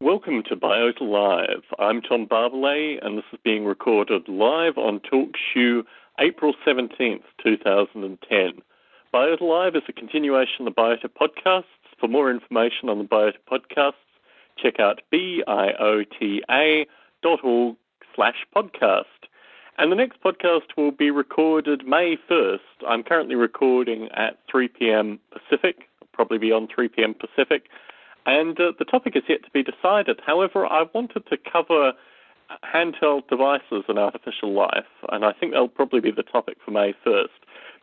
Welcome to Biota Live. I'm Tom Barbalet, and this is being recorded live on TalkShoe, April 17th, 2010. Biota Live is a continuation of the Biota podcasts. For more information on the Biota podcasts, check out biota.org/podcast. And the next podcast will be recorded May 1st. I'm currently recording at 3 p.m. Pacific, probably be on 3 p.m. Pacific. And the topic is yet to be decided. However, I wanted to cover handheld devices and artificial life, and I think that'll probably be the topic for May 1st.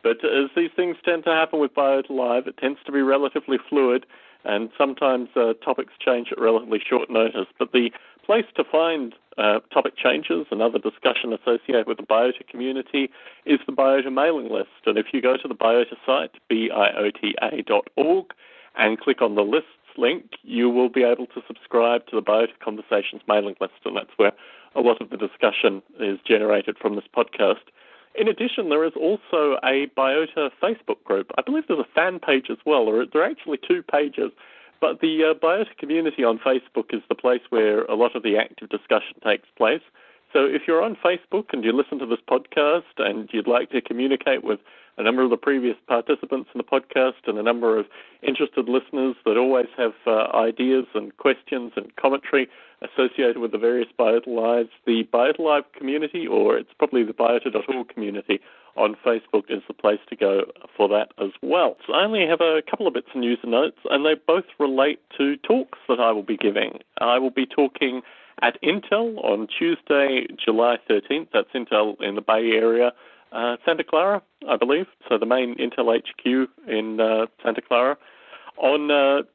But as these things tend to happen with Biota Live, it tends to be relatively fluid, and sometimes topics change at relatively short notice. But the place to find topic changes and other discussion associated with the Biota community is the Biota mailing list. And if you go to the Biota site, biota.org, and click on the lists link, you will be able to subscribe to the Biota Conversations mailing list, and that's where a lot of the discussion is generated from this podcast. In addition, there is also a Biota Facebook group. I believe there's a fan page as well, or there are actually two pages, but the Biota community on Facebook is the place where a lot of the active discussion takes place. So if you're on Facebook and you listen to this podcast and you'd like to communicate with a number of the previous participants in the podcast and a number of interested listeners that always have ideas and questions and commentary associated with the various Biota Lives, the Biota Live community, or it's probably the biota.org community on Facebook, is the place to go for that as well. So I only have a couple of bits of news and notes, and they both relate to talks that I will be giving. I will be talking at Intel on Tuesday, July 13th. That's Intel in the Bay Area, Santa Clara, I believe. So the main Intel HQ in Santa Clara. On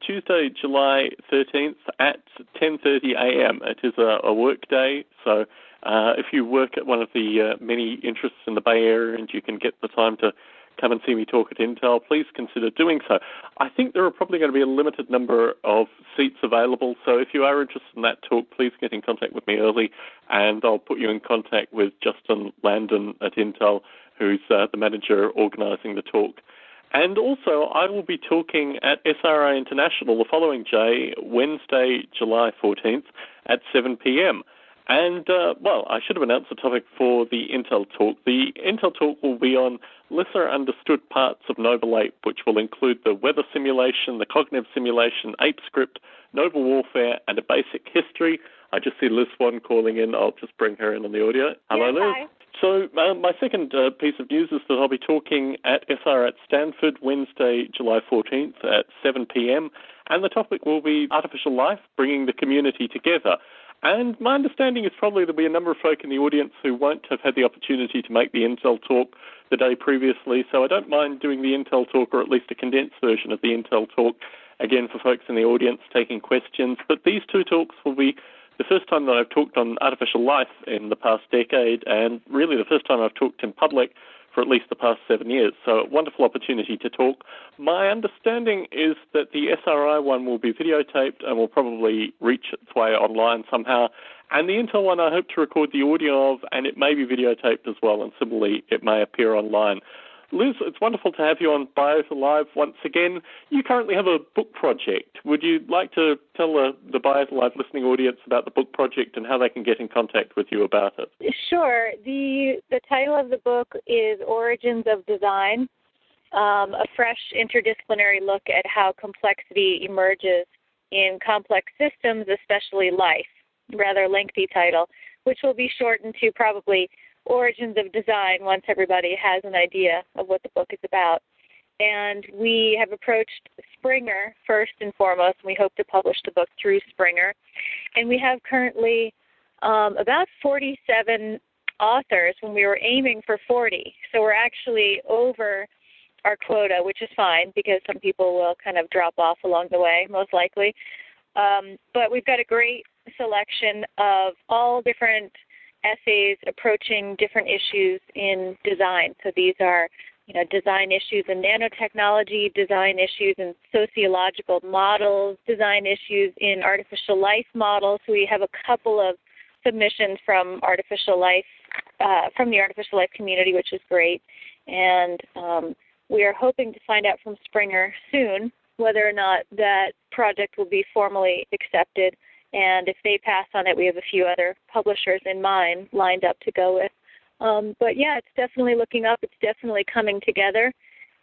Tuesday, July 13th at 10:30 a.m. It is a work day, so if you work at one of the many interests in the Bay Area and you can get the time to come and see me talk at Intel, please consider doing so. I think there are probably going to be a limited number of seats available, so if you are interested in that talk, please get in contact with me early, and I'll put you in contact with Justin Landon at Intel, who's the manager organising the talk. And also, I will be talking at SRI International the following day, Wednesday, July 14th at 7 p.m. And, I should have announced the topic for the Intel talk. The Intel talk will be on lesser understood parts of Noble Ape, which will include the weather simulation, the cognitive simulation, ape script, Noble Warfare, and a basic history. I just see Liz Swan calling in. I'll just bring her in on the audio. Hello, yes, Liz. hi. So my second piece of news is that I'll be talking at SR at Stanford Wednesday, July 14th at 7 p.m. And the topic will be artificial life, bringing the community together. And my understanding is probably there'll be a number of folk in the audience who won't have had the opportunity to make the Intel talk the day previously, so I don't mind doing the Intel talk, or at least a condensed version of the Intel talk, again for folks in the audience taking questions. But these two talks will be the first time that I've talked on artificial life in the past decade, and really the first time I've talked in public for at least the past 7 years. So a wonderful opportunity to talk. My understanding is that the SRI one will be videotaped and will probably reach its way online somehow. And the Intel one I hope to record the audio of, and it may be videotaped as well, and similarly it may appear online. Liz, it's wonderful to have you on Biota Live once again. You currently have a book project. Would you like to tell the Biota Live listening audience about the book project and how they can get in contact with you about it? Sure. The title of the book is Origins of Design, a fresh interdisciplinary look at how complexity emerges in complex systems, especially life. Rather lengthy title, which will be shortened to probably Origins of Design once everybody has an idea of what the book is about. And we have approached Springer first and foremost, and we hope to publish the book through Springer. And we have currently about 47 authors when we were aiming for 40. So we're actually over our quota, which is fine because some people will kind of drop off along the way, most likely. But we've got a great selection of all different essays approaching different issues in design. So these are, design issues in nanotechnology, design issues in sociological models, design issues in artificial life models. We have a couple of submissions from artificial life, from the artificial life community, which is great. And we are hoping to find out from Springer soon whether or not that project will be formally accepted And if they pass on it, we have a few other publishers in mind lined up to go with. But yeah, it's definitely looking up. It's definitely coming together.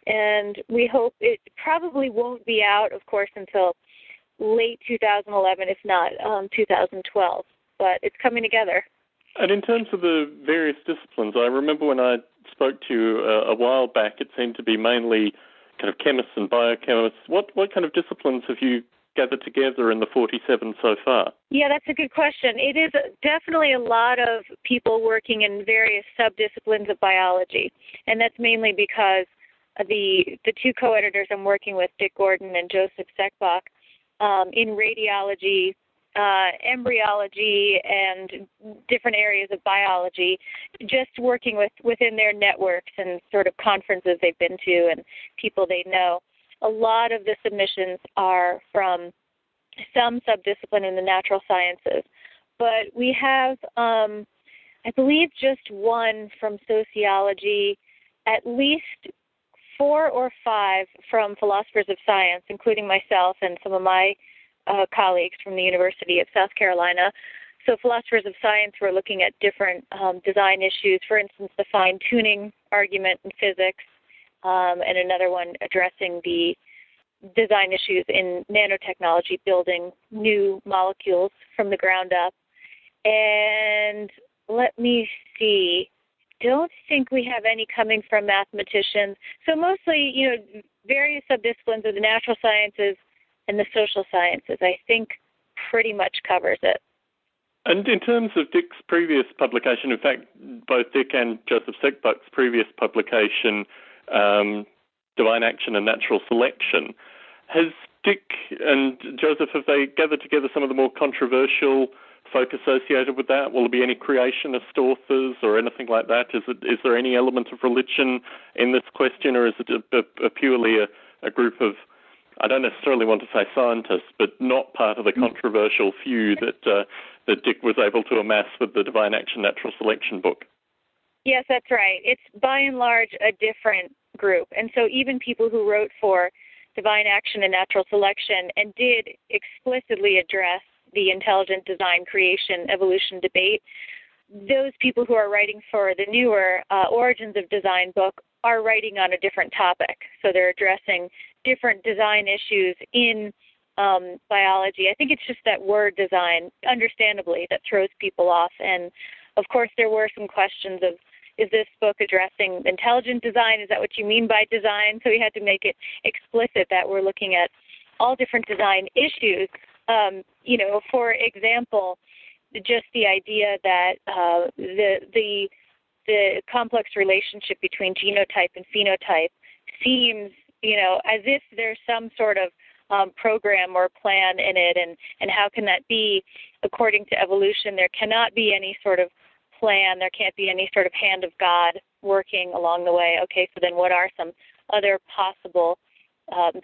And we hope it probably won't be out, of course, until late 2011, if not 2012. But it's coming together. And in terms of the various disciplines, I remember when I spoke to you a while back, it seemed to be mainly kind of chemists and biochemists. What kind of disciplines have you gathered together in the 47 so far? Yeah, that's a good question. It is definitely a lot of people working in various subdisciplines of biology, and that's mainly because the two co-editors I'm working with, Dick Gordon and Joseph Seckbach, in radiology, embryology, and different areas of biology, just working within their networks and sort of conferences they've been to and people they know. A lot of the submissions are from some subdiscipline in the natural sciences, but we have, I believe, just one from sociology, at least 4 or 5 from philosophers of science, including myself and some of my colleagues from the University of South Carolina. So philosophers of science were looking at different design issues, for instance, the fine-tuning argument in physics, and another one addressing the design issues in nanotechnology, building new molecules from the ground up. And let me see, don't think we have any coming from mathematicians. So mostly, various subdisciplines of the natural sciences and the social sciences, I think, pretty much covers it. And in terms of Dick's previous publication, in fact, both Dick and Joseph Seckbach's previous publication, Divine Action and Natural Selection, has Dick and Joseph, have they gathered together some of the more controversial folk associated with that? Will there be any creationist authors or anything like that? Is there any element of religion in this question, or is it a purely a group of, I don't necessarily want to say scientists, but not part of the controversial few that Dick was able to amass with the Divine Action Natural Selection book? Yes, that's right. It's by and large a different group. And so even people who wrote for Divine Action and Natural Selection and did explicitly address the intelligent design, creation, evolution debate, those people who are writing for the newer Origins of Design book are writing on a different topic. So they're addressing different design issues in biology. I think it's just that word design, understandably, that throws people off. And, of course, there were some questions of, is this book addressing intelligent design? Is that what you mean by design? So we had to make it explicit that we're looking at all different design issues. For example, just the idea that the complex relationship between genotype and phenotype seems, as if there's some sort of program or plan in it, and how can that be? According to evolution, there cannot be any sort of plan, there can't be any sort of hand of God working along the way. Okay, so then what are some other possible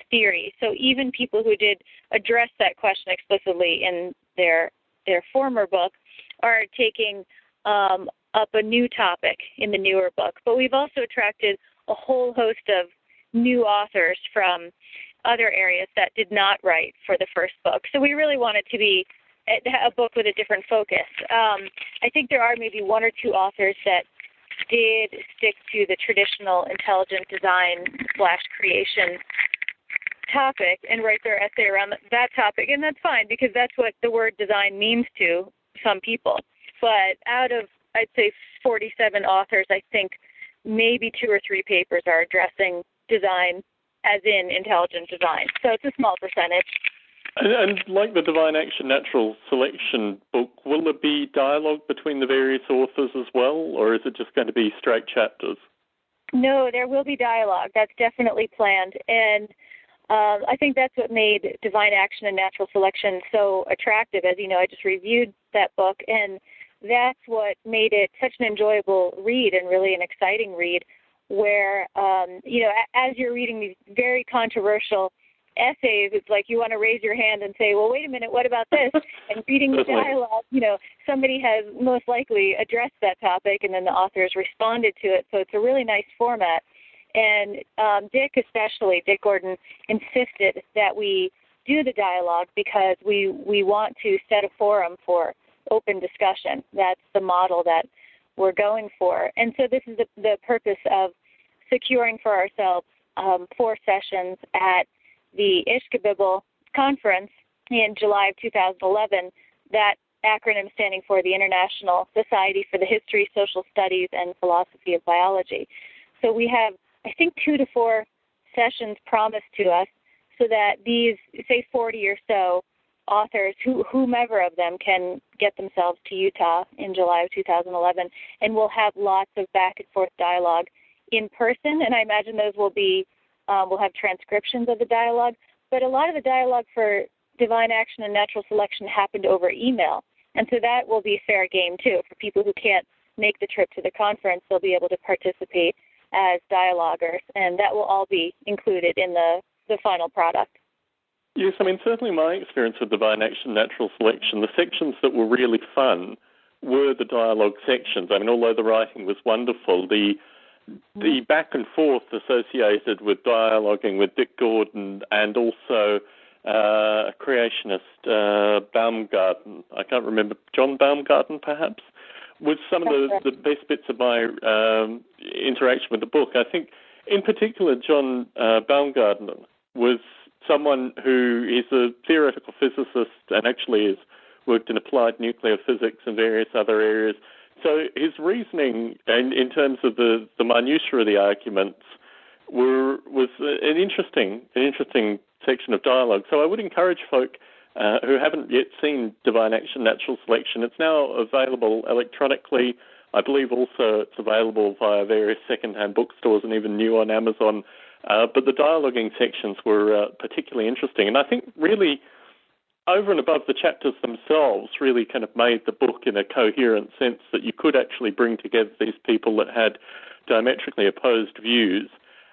theories? So even people who did address that question explicitly in their former book are taking up a new topic in the newer book. But we've also attracted a whole host of new authors from other areas that did not write for the first book. So we really want it to be a book with a different focus. I think there are maybe 1 or 2 authors that did stick to the traditional intelligent design / creation topic and write their essay around that topic, and that's fine because that's what the word design means to some people. But out of, I'd say, 47 authors, I think maybe 2 or 3 papers are addressing design as in intelligent design. So it's a small percentage. And like the Divine Action Natural Selection book, will there be dialogue between the various authors as well, or is it just going to be straight chapters? No, there will be dialogue. That's definitely planned. And I think that's what made Divine Action and Natural Selection so attractive. As you know, I just reviewed that book, and that's what made it such an enjoyable read and really an exciting read where, as you're reading these very controversial essays, it's like you want to raise your hand and say, well, wait a minute, what about this? And reading the dialogue, somebody has most likely addressed that topic, and then the authors responded to it. So it's a really nice format. And Dick Gordon insisted that we do the dialogue because we want to set a forum for open discussion. That's the model that we're going for. And so this is the purpose of securing for ourselves 4 sessions at the Ishkabibble conference in July of 2011, that acronym standing for the International Society for the History, Social Studies, and Philosophy of Biology. So we have, I think, 2 to 4 sessions promised to us so that these, say, 40 or so authors, whomever of them, can get themselves to Utah in July of 2011, and we'll have lots of back and forth dialogue in person, and I imagine those will be, we'll have transcriptions of the dialogue, but a lot of the dialogue for divine action and natural selection happened over email, and so that will be fair game, too. For people who can't make the trip to the conference, they'll be able to participate as dialoguers, and that will all be included in the final product. Yes, I mean, certainly my experience with divine action, natural selection, the sections that were really fun were the dialogue sections. I mean, although the writing was wonderful, the back and forth associated with dialoguing with Dick Gordon and also a creationist, Baumgarten, I can't remember, John Baumgarten perhaps, was some of the best bits of my interaction with the book. I think in particular John Baumgarten was someone who is a theoretical physicist and actually has worked in applied nuclear physics and various other areas. So his reasoning in terms of the minutiae of the arguments was an interesting section of dialogue. So I would encourage folk who haven't yet seen Divine Action, Natural Selection. It's now available electronically. I believe also it's available via various second-hand bookstores and even new on Amazon. But the dialoguing sections were particularly interesting. And I think really over and above the chapters themselves really kind of made the book in a coherent sense that you could actually bring together these people that had diametrically opposed views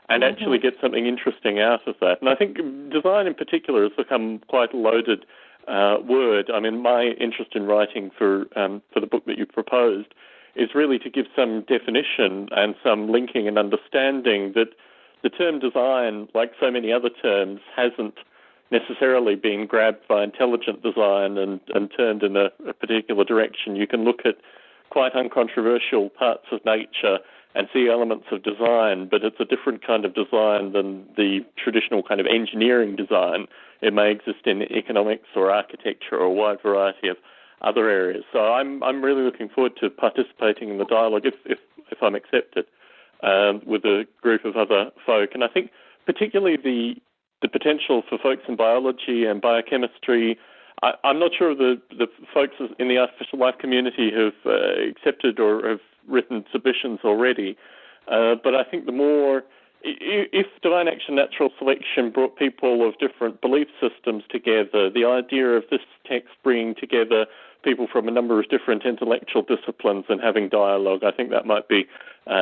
and actually get something interesting out of that. And I think design in particular has become quite a loaded word. I mean, my interest in writing for the book that you proposed is really to give some definition and some linking and understanding that the term design, like so many other terms, hasn't necessarily been grabbed by intelligent design and turned in a particular direction. You can look at quite uncontroversial parts of nature and see elements of design, but it's a different kind of design than the traditional kind of engineering design. It may exist in economics or architecture or a wide variety of other areas. So I'm really looking forward to participating in the dialogue if I'm accepted with a group of other folk. And I think particularly the potential for folks in biology and biochemistry. I'm not sure of the folks in the artificial life community who've accepted or have written submissions already, but I think the more, if Divine Action Natural Selection brought people of different belief systems together, the idea of this text bringing together people from a number of different intellectual disciplines and having dialogue, I think that might be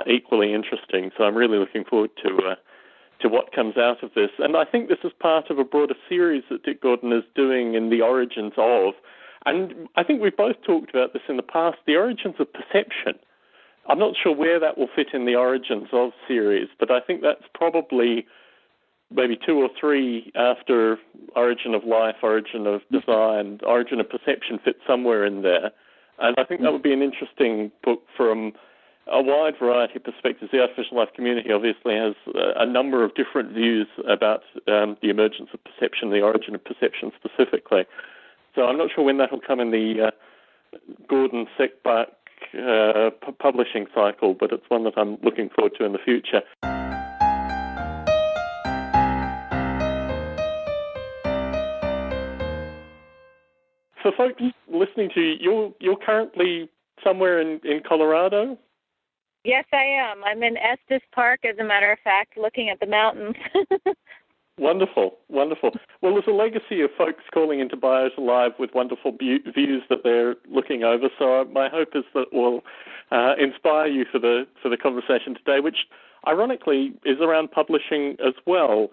equally interesting. So I'm really looking forward to what comes out of this. And I think this is part of a broader series that Dick Gordon is doing in the origins of, and I think we've both talked about this in the past, the origins of perception. I'm not sure where that will fit in the origins of series, but I think that's probably maybe 2 or 3 after Origin of Life, Origin of Design, Origin of Perception fits somewhere in there. And I think that would be an interesting book from a wide variety of perspectives. The artificial life community obviously has a number of different views about the emergence of perception, the origin of perception specifically. So I'm not sure when that will come in the Gordon Seckbach publishing cycle, but it's one that I'm looking forward to in the future. For folks listening to you, you're currently somewhere in Colorado? Yes, I am. I'm in Estes Park, as a matter of fact, looking at the mountains. Wonderful, wonderful. Well, there's a legacy of folks calling into Biota Live with wonderful views that they're looking over. So my hope is that will inspire you for the conversation today, which ironically is around publishing as well.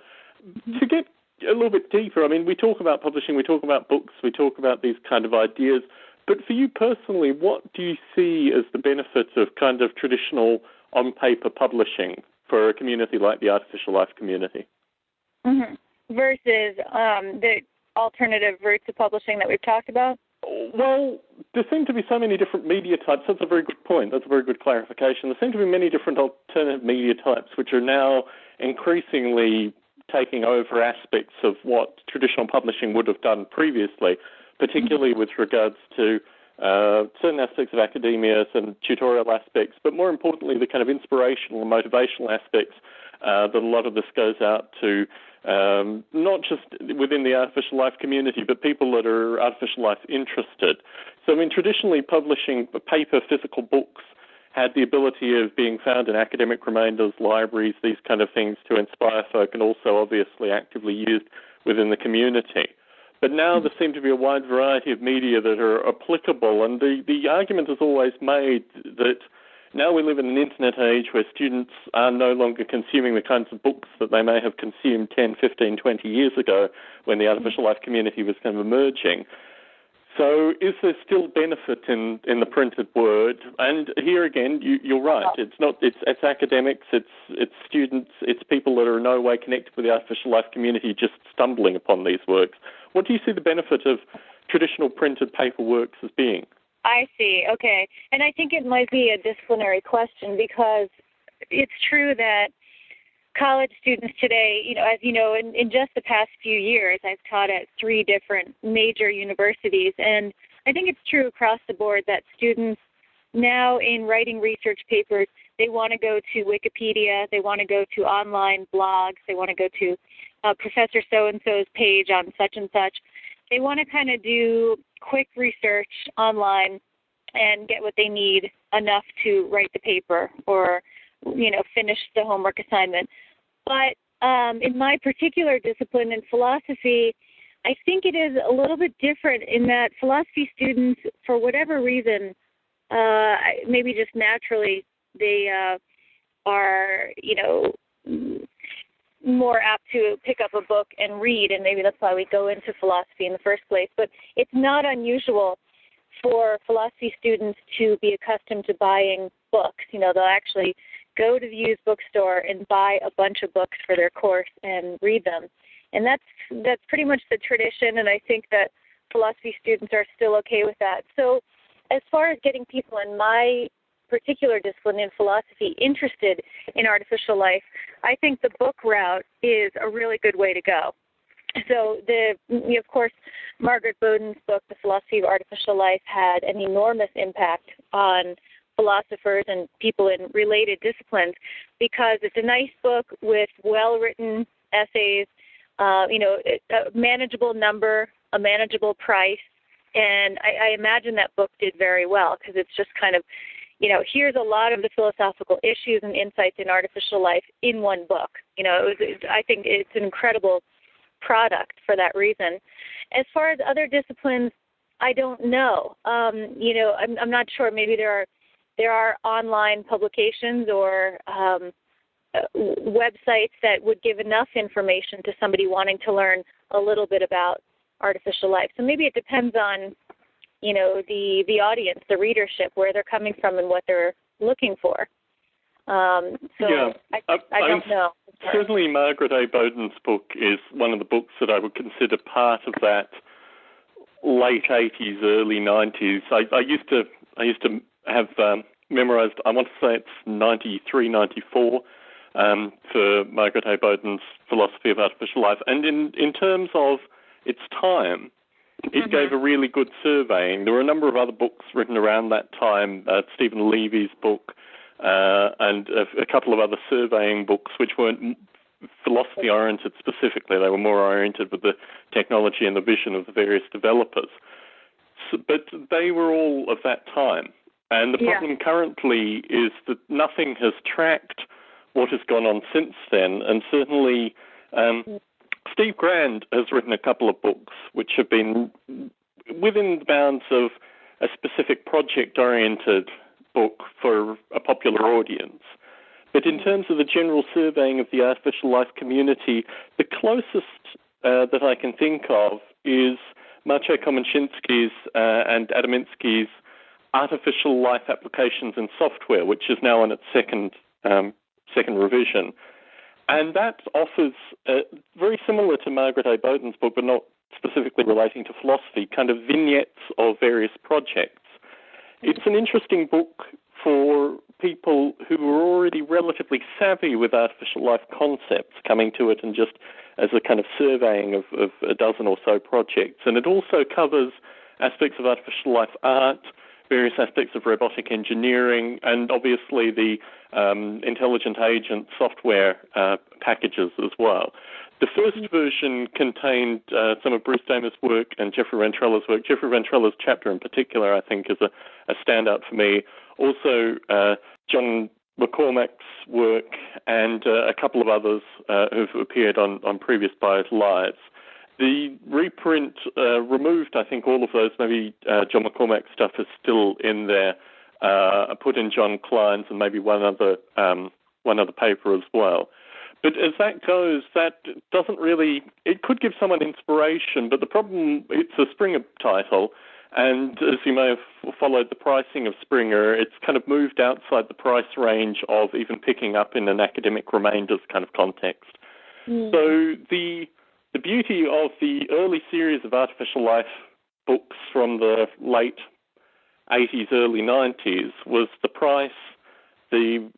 Mm-hmm. To get a little bit deeper, I mean, we talk about publishing, we talk about books, we talk about these kind of ideas. But for you personally, what do you see as the benefits of kind of traditional on-paper publishing for a community like the artificial life community? Mm-hmm. Versus alternative routes of publishing that we've talked about? Well, there seem to be so many different media types. That's a very good point. That's a very good clarification. There seem to be many different alternative media types which are now increasingly taking over aspects of what traditional publishing would have done previously, particularly with regards to certain aspects of academia and tutorial aspects, but more importantly, the kind of inspirational and motivational aspects that a lot of this goes out to, not just within the artificial life community, but people that are artificial life interested. So, I mean, traditionally publishing paper, physical books had the ability of being found in academic remainders, libraries, these kind of things to inspire folk, and also obviously actively used within the community. But now there seem to be a wide variety of media that are applicable, and the argument is always made that now we live in an internet age where students are no longer consuming the kinds of books that they may have consumed 10, 15, 20 years ago when the artificial life community was kind of emerging. So is there still benefit in the printed word? And here again, you're right. It's academics, it's students, it's people that are in no way connected with the artificial life community just stumbling upon these works. What do you see the benefit of traditional printed paper works as being? I see. Okay. And I think it might be a disciplinary question because it's true that college students today, as you know, in just the past few years, I've taught at 3 different major universities, and I think it's true across the board that students now in writing research papers, they want to go to Wikipedia, they want to go to online blogs, they want to go to Professor so-and-so's page on such and such. They want to kind of do quick research online and get what they need enough to write the paper or, finish the homework assignment. But in my particular discipline in philosophy, I think it is a little bit different in that philosophy students, for whatever reason, maybe just naturally, they are, more apt to pick up a book and read, and maybe that's why we go into philosophy in the first place. But it's not unusual for philosophy students to be accustomed to buying books. They'll actually go to the used bookstore and buy a bunch of books for their course and read them. And that's pretty much the tradition, and I think that philosophy students are still okay with that. So as far as getting people in my particular discipline in philosophy interested in artificial life, I think the book route is a really good way to go. So of course, Margaret Bowden's book, The Philosophy of Artificial Life, had an enormous impact on philosophers and people in related disciplines because it's a nice book with well-written essays, a manageable number, a manageable price, and I imagine that book did very well because it's just kind of, here's a lot of the philosophical issues and insights in artificial life in one book. I think it's an incredible product for that reason. As far as other disciplines, I don't know. I'm not sure. Maybe there are online publications or websites that would give enough information to somebody wanting to learn a little bit about artificial life. So maybe it depends on, the audience, the readership, where they're coming from and what they're looking for. I don't know. Certainly Margaret A. Bowden's book is one of the books that I would consider part of that late 80s, early 90s. I used to have memorized, I want to say it's 93, 94, for Margaret A. Bowden's Philosophy of Artificial Life. And in terms of its time, it gave a really good surveying. There were a number of other books written around that time, Stephen Levy's book, and a couple of other surveying books which weren't philosophy-oriented specifically. They were more oriented with the technology and the vision of the various developers. But they were all of that time. And the problem currently is that nothing has tracked what has gone on since then, and certainly Steve Grand has written a couple of books which have been within the bounds of a specific project-oriented book for a popular audience. But in terms of the general surveying of the artificial life community, the closest that I can think of is Maciej Komaczynski's and Adaminsky's Artificial Life Applications in Software, which is now on its second revision. And that offers, very similar to Margaret A. Bowden's book, but not specifically relating to philosophy, kind of vignettes of various projects. It's an interesting book for people who are already relatively savvy with artificial life concepts, coming to it and just as a kind of surveying of a dozen or so projects. And it also covers aspects of artificial life art, various aspects of robotic engineering, and obviously the intelligent agent software packages as well. The first version contained some of Bruce Damer's work and Jeffrey Ventrella's work. Jeffrey Ventrella's chapter in particular, I think, is a standout for me. Also, John McCormack's work and a couple of others who've appeared on previous Biota Lives. The reprint removed, I think, all of those. Maybe John McCormack's stuff is still in there. Put in John Klein's and maybe one other paper as well. But as that goes, that doesn't really, it could give someone inspiration, but the problem, it's a Springer title, and as you may have followed the pricing of Springer, it's kind of moved outside the price range of even picking up in an academic remainders kind of context. So the beauty of the early series of artificial life books from the late 80s, early 90s was the price, the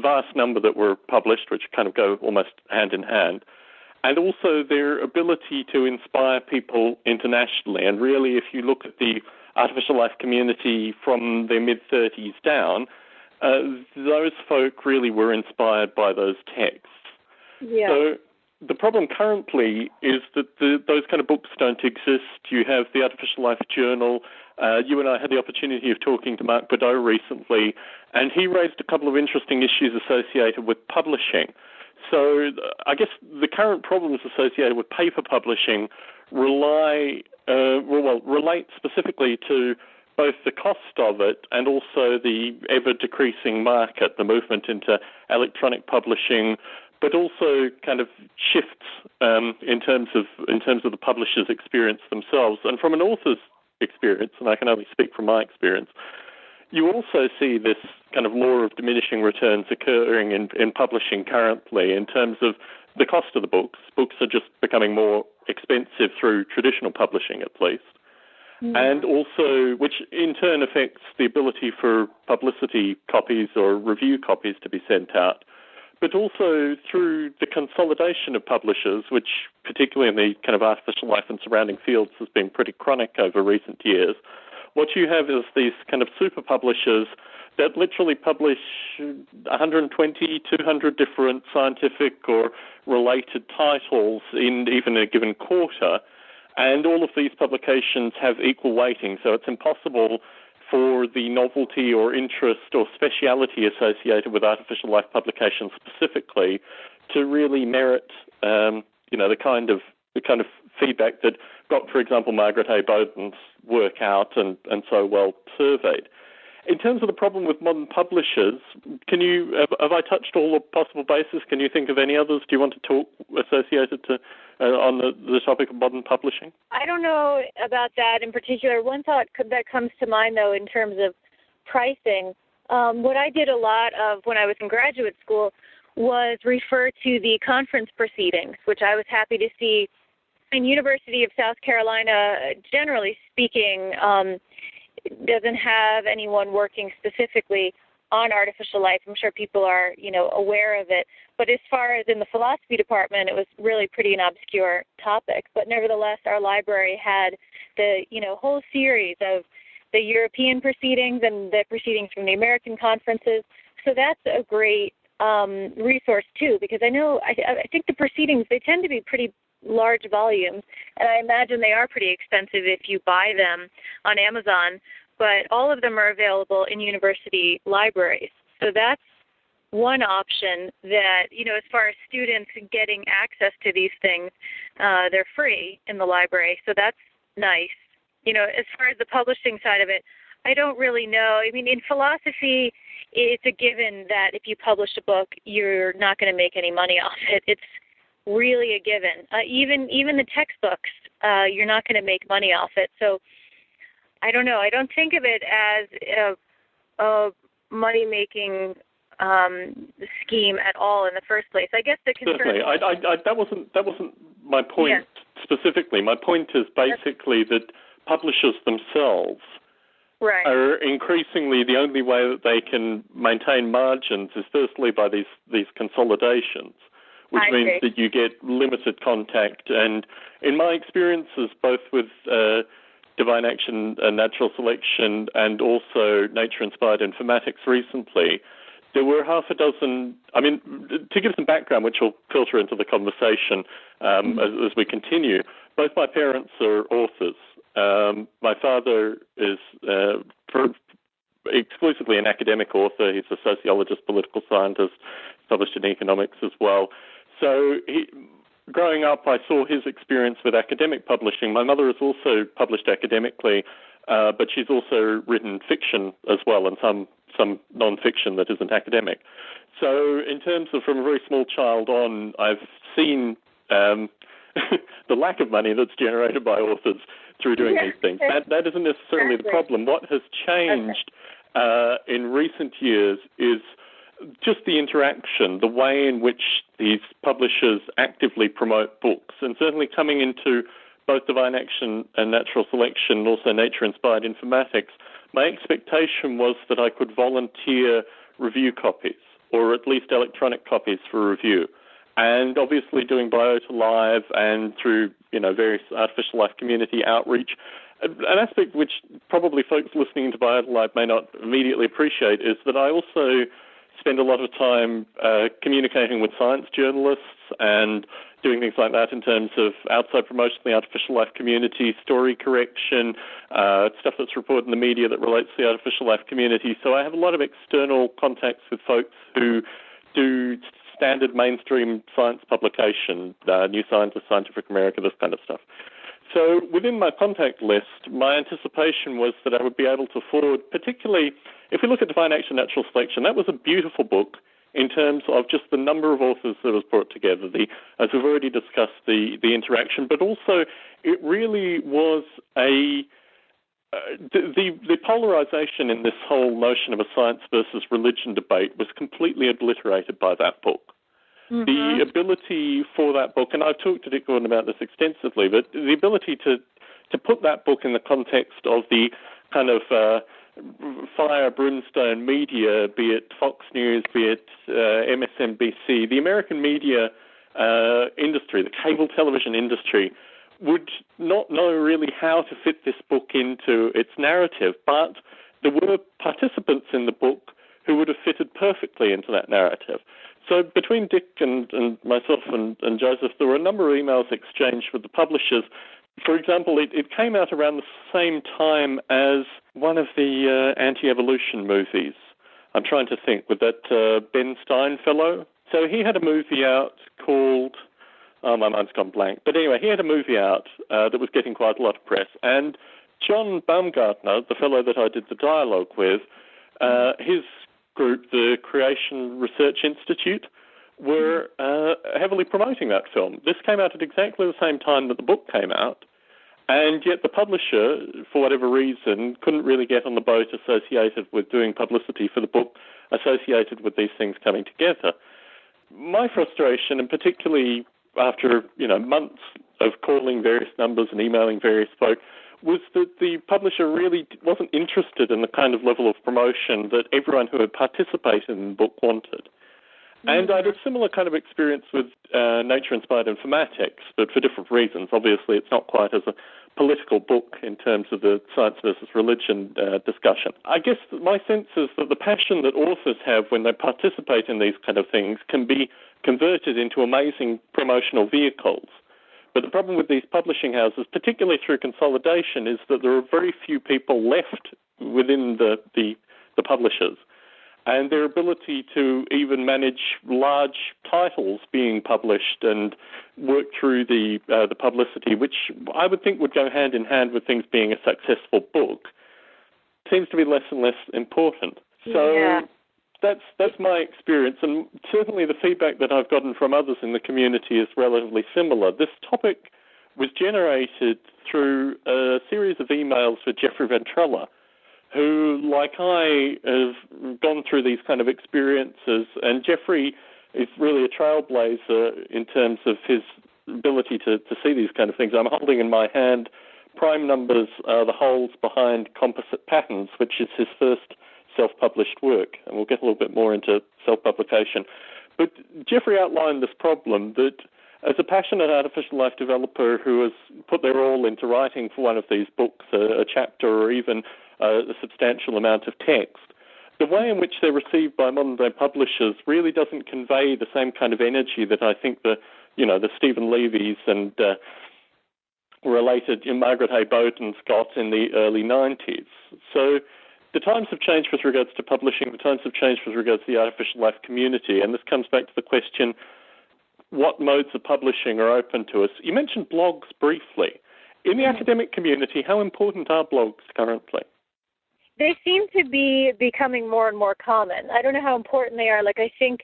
vast number that were published, which kind of go almost hand in hand, and also their ability to inspire people internationally. And really, if you look at the artificial life community from their mid-30s down, those folk really were inspired by those texts. Yeah. So the problem currently is that those kind of books don't exist. You have the Artificial Life Journal. You and I had the opportunity of talking to Mark Bordeaux recently, and he raised a couple of interesting issues associated with publishing. So I guess the current problems associated with paper publishing relate specifically to both the cost of it and also the ever-decreasing market, the movement into electronic publishing, but also kind of shifts in terms of the publisher's experience themselves. And from an author's experience, and I can only speak from my experience, you also see this kind of law of diminishing returns occurring in publishing currently in terms of the cost of the books. Books are just becoming more expensive through traditional publishing, at least. And also, which in turn affects the ability for publicity copies or review copies to be sent out, but also through the consolidation of publishers, which particularly in the kind of artificial life and surrounding fields has been pretty chronic over recent years. What you have is these kind of super publishers that literally publish 120, 200 different scientific or related titles in even a given quarter, and all of these publications have equal weighting, so it's impossible for the novelty or interest or speciality associated with artificial life publications specifically to really merit, the kind of feedback that got, for example, Margaret A. Bowden's work out and so well surveyed. In terms of the problem with modern publishers, have I touched all the possible bases? Can you think of any others? Do you want to talk associated to on the topic of modern publishing? I don't know about that in particular. One thought that comes to mind, though, in terms of pricing, what I did a lot of when I was in graduate school was refer to the conference proceedings, which I was happy to see. And University of South Carolina, generally speaking, doesn't have anyone working specifically on artificial life. I'm sure people are, aware of it. But as far as in the philosophy department, it was really pretty an obscure topic. But nevertheless, our library had the, whole series of the European proceedings and the proceedings from the American conferences. So that's a great resource, too, because I think the proceedings, they tend to be pretty large volumes, and I imagine they are pretty expensive if you buy them on Amazon, but all of them are available in university libraries. So that's one option that, as far as students getting access to these things, they're free in the library, so that's nice. As far as the publishing side of it, I don't really know. I mean, in philosophy, it's a given that if you publish a book, you're not going to make any money off it. It's really a given. Even the textbooks, you're not going to make money off it. So I don't know. I don't think of it as a money-making scheme at all in the first place. I guess the concern. Certainly, that wasn't my point specifically. My point is basically that publishers themselves are increasingly the only way that they can maintain margins is firstly by these consolidations, which means that you get limited contact. And in my experiences, both with Divine Action and Natural Selection and also Nature-Inspired Informatics recently, there were half a dozen, I mean, to give some background, which will filter into the conversation as we continue, both my parents are authors. My father is exclusively an academic author. He's a sociologist, political scientist, published in economics as well. So growing up, I saw his experience with academic publishing. My mother has also published academically, but she's also written fiction as well, and some non-fiction that isn't academic. So in terms of from a very small child on, I've seen the lack of money that's generated by authors through doing these things. That isn't necessarily the problem. What has changed in recent years is just the interaction, the way in which these publishers actively promote books, and certainly coming into both Divine Action and Natural Selection, and also Nature-Inspired Informatics, my expectation was that I could volunteer review copies, or at least electronic copies for review. And obviously doing Biota Live and through, various artificial life community outreach, an aspect which probably folks listening to Biota Live may not immediately appreciate is that I also spend a lot of time communicating with science journalists and doing things like that in terms of outside promotion of the artificial life community, story correction, stuff that's reported in the media that relates to the artificial life community. So I have a lot of external contacts with folks who do standard mainstream science publication, New Scientist, Scientific American, this kind of stuff. So within my contact list, my anticipation was that I would be able to forward, particularly if we look at Divine Action, Natural Selection, that was a beautiful book in terms of just the number of authors that was brought together, as we've already discussed, the interaction, but also it really was the polarization in this whole notion of a science versus religion debate was completely obliterated by that book. Mm-hmm. The ability for that book, and I've talked to Dick Gordon about this extensively, but the ability to put that book in the context of the kind of fire, brimstone media, be it Fox News, be it MSNBC, the American media industry, the cable television industry, would not know really how to fit this book into its narrative, but there were participants in the book who would have fitted perfectly into that narrative. So between Dick and myself and Joseph, there were a number of emails exchanged with the publishers. For example, it came out around the same time as one of the anti-evolution movies. I'm trying to think, with that Ben Stein fellow. So he had a movie out called, my mind's gone blank. But anyway, he had a movie out that was getting quite a lot of press. And John Baumgartner, the fellow that I did the dialogue with, his group, the Creation Research Institute, were heavily promoting that film. This came out at exactly the same time that the book came out, and yet the publisher, for whatever reason, couldn't really get on the boat associated with doing publicity for the book associated with these things coming together. My frustration, and particularly after months of calling various numbers and emailing various folk, was that the publisher really wasn't interested in the kind of level of promotion that everyone who had participated in the book wanted. And I had a similar kind of experience with Nature-Inspired Informatics, but for different reasons. Obviously, it's not quite as a political book in terms of the science versus religion discussion. I guess my sense is that the passion that authors have when they participate in these kind of things can be converted into amazing promotional vehicles. But the problem with these publishing houses, particularly through consolidation, is that there are very few people left within the publishers. And their ability to even manage large titles being published and work through the publicity, which I would think would go hand in hand with things being a successful book, seems to be less and less important. So that's my experience, and certainly the feedback that I've gotten from others in the community is relatively similar. This topic was generated through a series of emails with Jeffrey Ventrella, who, like I, have gone through these kind of experiences, and Jeffrey is really a trailblazer in terms of his ability to see these kind of things. I'm holding in my hand prime numbers, the holes behind composite patterns, which is his first self-published work, and we'll get a little bit more into self-publication. But Jeffrey outlined this problem that as a passionate artificial life developer who has put their all into writing for one of these books, a chapter or even a substantial amount of text, the way in which they're received by modern-day publishers really doesn't convey the same kind of energy that I think the Stephen Levy's and related Margaret A. Bowden's got in the early 90s. So the times have changed with regards to publishing, the times have changed with regards to the artificial life community, and this comes back to the question, what modes of publishing are open to us? You mentioned blogs briefly. In the academic community, how important are blogs currently? They seem to be becoming more and more common. I don't know how important they are. Like, I think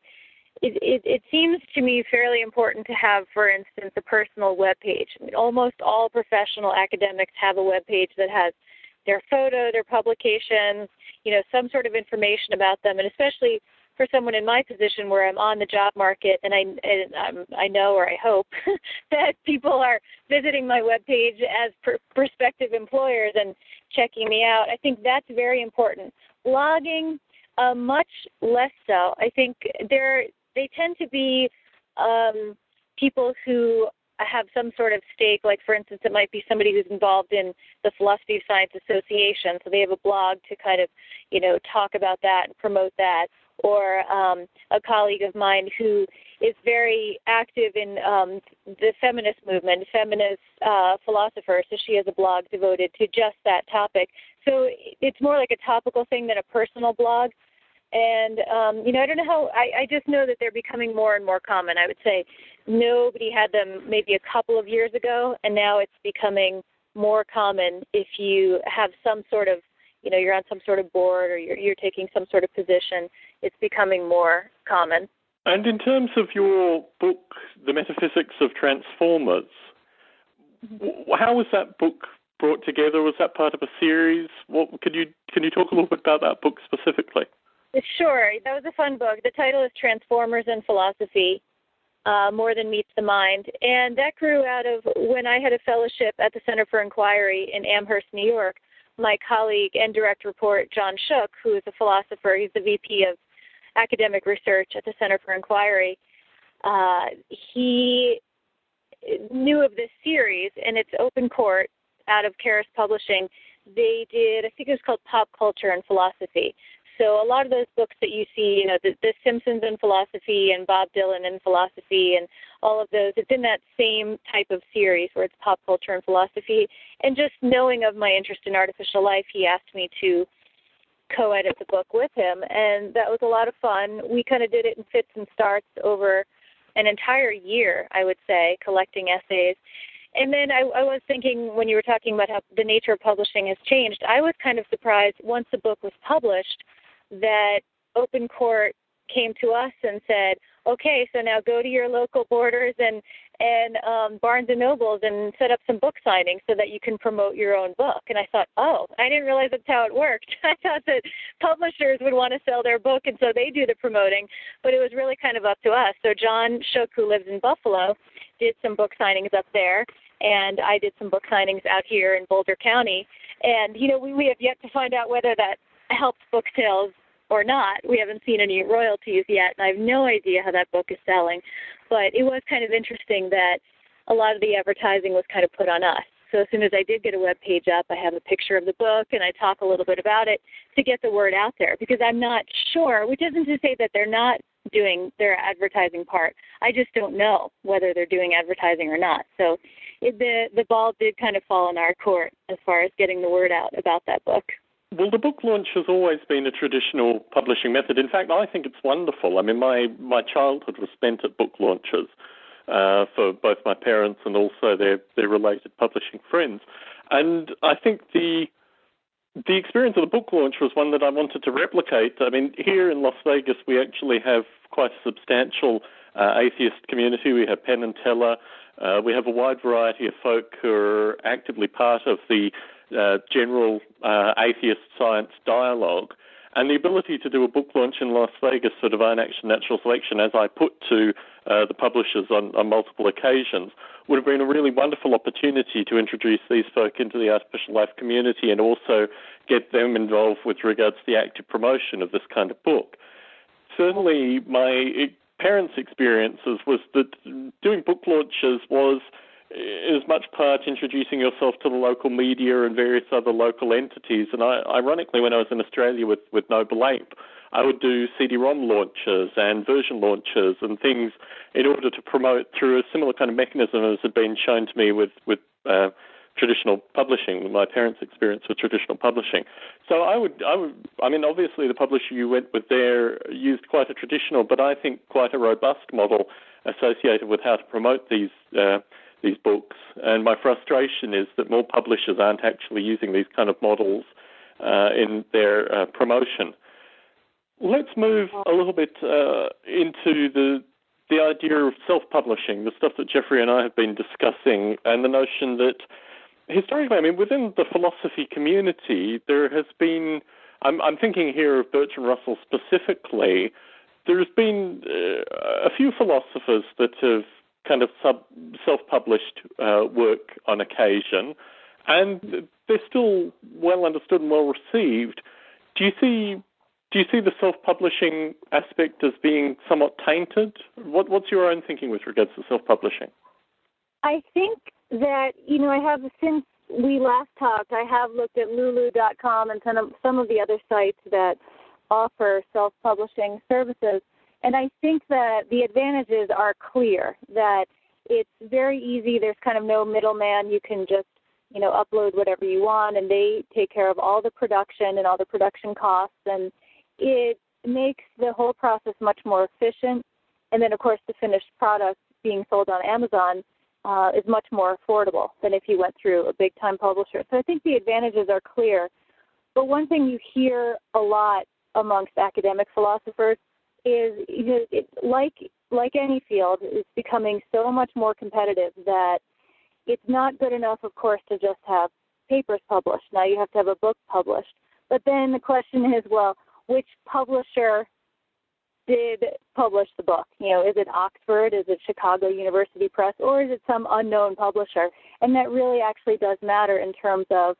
it seems to me fairly important to have, for instance, a personal web page. I mean, almost all professional academics have a web page that has their photo, their publications, some sort of information about them, and especially for someone in my position where I'm on the job market, and I know, or I hope, that people are visiting my webpage as prospective employers and checking me out. I think that's very important. Blogging, much less so. I think they tend to be people who have some sort of stake, like, for instance, it might be somebody who's involved in the Philosophy of Science Association, so they have a blog to kind of, talk about that and promote that. Or a colleague of mine who is very active in the feminist movement, feminist philosopher, so she has a blog devoted to just that topic. So it's more like a topical thing than a personal blog. And, I don't know how, I just know that they're becoming more and more common. I would say nobody had them maybe a couple of years ago, and now it's becoming more common if you have some sort of, you're on some sort of board or you're taking some sort of position. It's becoming more common. And in terms of your book, The Metaphysics of Transformers, how was that book brought together? Was that part of a series? Can you talk a little bit about that book specifically? Sure. That was a fun book. The title is Transformers and Philosophy, More Than Meets the Mind. And that grew out of when I had a fellowship at the Center for Inquiry in Amherst, New York. My colleague and direct report, John Shook, who is a philosopher, he's the VP of academic research at the Center for Inquiry, he knew of this series, and it's open court out of Karas Publishing. They did, I think it was called Pop Culture and Philosophy. So a lot of those books that you see, the Simpsons in philosophy and Bob Dylan in philosophy and all of those, it's in that same type of series where it's pop culture and philosophy. And just knowing of my interest in artificial life, he asked me to co-edit the book with him, and that was a lot of fun. We kind of did it in fits and starts over an entire year, I would say, collecting essays. And then I was thinking, when you were talking about how the nature of publishing has changed, I was kind of surprised once the book was published that Open Court came to us and said, okay, so now go to your local Borders and Barnes and Nobles and set up some book signings so that you can promote your own book. And I thought, I didn't realize that's how it worked. I thought that publishers would want to sell their book, and so they do the promoting, but it was really kind of up to us. So John Shook, who lives in Buffalo, did some book signings up there, and I did some book signings out here in Boulder County. And, we have yet to find out whether that helps book sales or not. We haven't seen any royalties yet, and I have no idea how that book is selling. But it was kind of interesting that a lot of the advertising was kind of put on us. So as soon as I did get a web page up, I have a picture of the book, and I talk a little bit about it to get the word out there, because I'm not sure, which isn't to say that they're not doing their advertising part. I just don't know whether they're doing advertising or not. So the ball did kind of fall in our court as far as getting the word out about that book. Well, the book launch has always been a traditional publishing method. In fact, I think it's wonderful. I mean, my childhood was spent at book launches for both my parents and also their related publishing friends. And I think the experience of the book launch was one that I wanted to replicate. I mean, here in Las Vegas, we actually have quite a substantial atheist community. We have Penn and Teller. We have a wide variety of folk who are actively part of the general atheist science dialogue. And the ability to do a book launch in Las Vegas for Divine Action Natural Selection, as I put to the publishers on multiple occasions, would have been a really wonderful opportunity to introduce these folk into the artificial life community and also get them involved with regards to the active promotion of this kind of book. Certainly, my parents' experiences was that doing book launches was as much part introducing yourself to the local media and various other local entities. And ironically, when I was in Australia with Noble Ape, I would do CD-ROM launches and version launches and things in order to promote through a similar kind of mechanism as had been shown to me with traditional publishing, my parents' experience with traditional publishing. So I mean, obviously the publisher you went with there used quite a traditional, but I think quite a robust model associated with how to promote these books. And my frustration is that more publishers aren't actually using these kind of models in their promotion. Let's move a little bit into the idea of self-publishing, the stuff that Jeffrey and I have been discussing, and the notion that historically, I mean, within the philosophy community, there has been, I'm thinking here of Bertrand Russell specifically, there's been a few philosophers that have kind of self-published work on occasion, and they're still well understood and well received. Do you see the self-publishing aspect as being somewhat tainted? What's your own thinking with regards to self-publishing? I think that, I have, since we last talked, I have looked at lulu.com and some of the other sites that offer self-publishing services. And I think that the advantages are clear, that it's very easy. There's kind of no middleman. You can just, upload whatever you want, and they take care of all the production and all the production costs. And it makes the whole process much more efficient. And then, of course, the finished product being sold on Amazon is much more affordable than if you went through a big-time publisher. So I think the advantages are clear. But one thing you hear a lot amongst academic philosophers is, like any field, it's becoming so much more competitive that it's not good enough, of course, to just have papers published. Now you have to have a book published. But then the question is, well, which publisher did publish the book? Is it Oxford, is it Chicago University Press, or is it some unknown publisher? And that really actually does matter in terms of,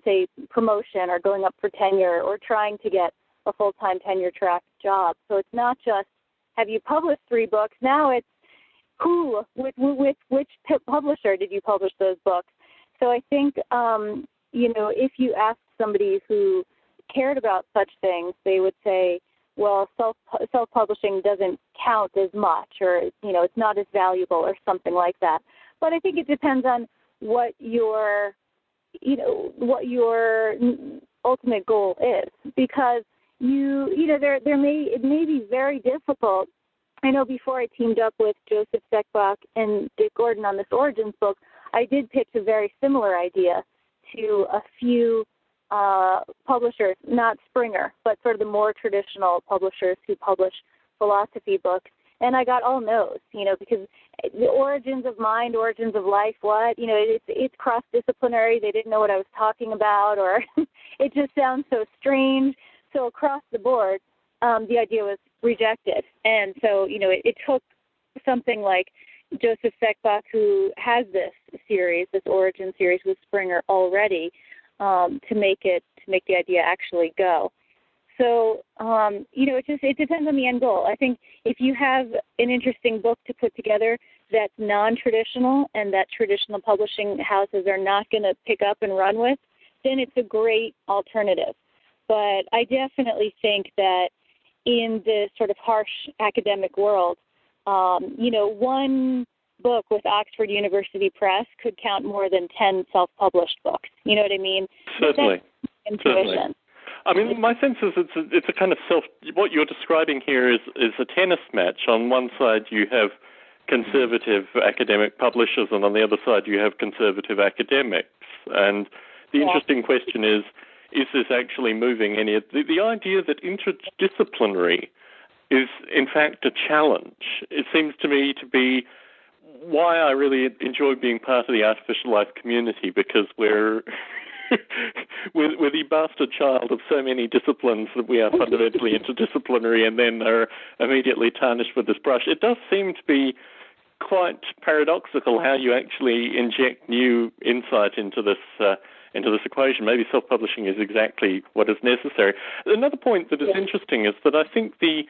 say, promotion or going up for tenure or trying to get a full-time tenure-track job. So it's not just, have you published 3 books? Now it's, with which publisher did you publish those books? So I think, if you asked somebody who cared about such things, they would say, well, self-publishing doesn't count as much, or, it's not as valuable or something like that. But I think it depends on what your ultimate goal is, because it may be very difficult. I know before I teamed up with Joseph Seckbach and Dick Gordon on this Origins book, I did pitch a very similar idea to a few publishers, not Springer, but sort of the more traditional publishers who publish philosophy books. And I got all no's, because the origins of mind, origins of life, it's cross-disciplinary. They didn't know what I was talking about, or it just sounds so strange. So across the board, the idea was rejected. And so, it took something like Joseph Seckbach, who has this series, this Origin series with Springer already, to make the idea actually go. So, it depends on the end goal. I think if you have an interesting book to put together that's non-traditional and that traditional publishing houses are not going to pick up and run with, then it's a great alternative. But I definitely think that in the sort of harsh academic world, one book with Oxford University Press could count more than 10 self-published books. You know what I mean? Certainly. Intuition. Certainly. I mean, my sense is it's a kind of what you're describing here is a tennis match. On one side you have conservative academic publishers, and on the other side you have conservative academics. And the interesting question is this actually moving any of the idea that interdisciplinary is in fact a challenge? It seems to me to be why I really enjoy being part of the artificial life community, because we're we're the bastard child of so many disciplines that we are fundamentally interdisciplinary and then are immediately tarnished with this brush. It does seem to be quite paradoxical how you actually inject new insight into this equation. Maybe self-publishing is exactly what is necessary. Another point that is interesting is that I think the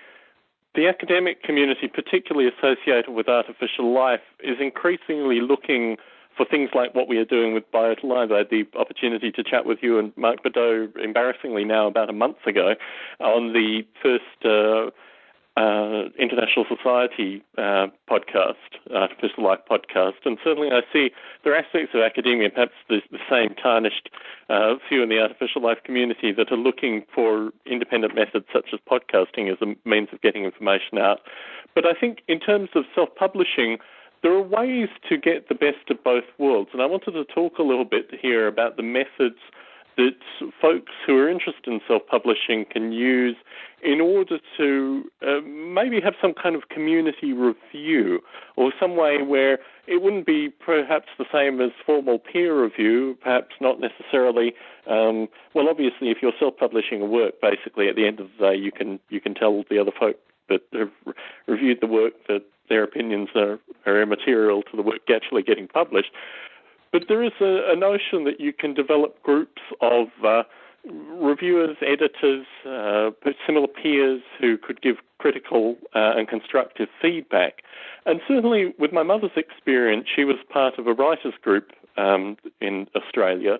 academic community, particularly associated with artificial life, is increasingly looking for things like what we are doing with Biota Live. I had the opportunity to chat with you and Mark Badeau, embarrassingly now, about a month ago, on the first International Society podcast, Artificial Life podcast, and certainly I see there are aspects of academia, perhaps the same tarnished few in the artificial life community, that are looking for independent methods such as podcasting as a means of getting information out. But I think in terms of self-publishing, there are ways to get the best of both worlds, and I wanted to talk a little bit here about the methods that folks who are interested in self-publishing can use in order to maybe have some kind of community review, or some way where it wouldn't be perhaps the same as formal peer review, perhaps not necessarily. Well, obviously, if you're self-publishing a work, basically at the end of the day, you can tell the other folk that have reviewed the work that their opinions are immaterial to the work actually getting published. But there is a notion that you can develop groups of reviewers, editors, similar peers who could give critical and constructive feedback. And certainly with my mother's experience, she was part of a writers group in Australia,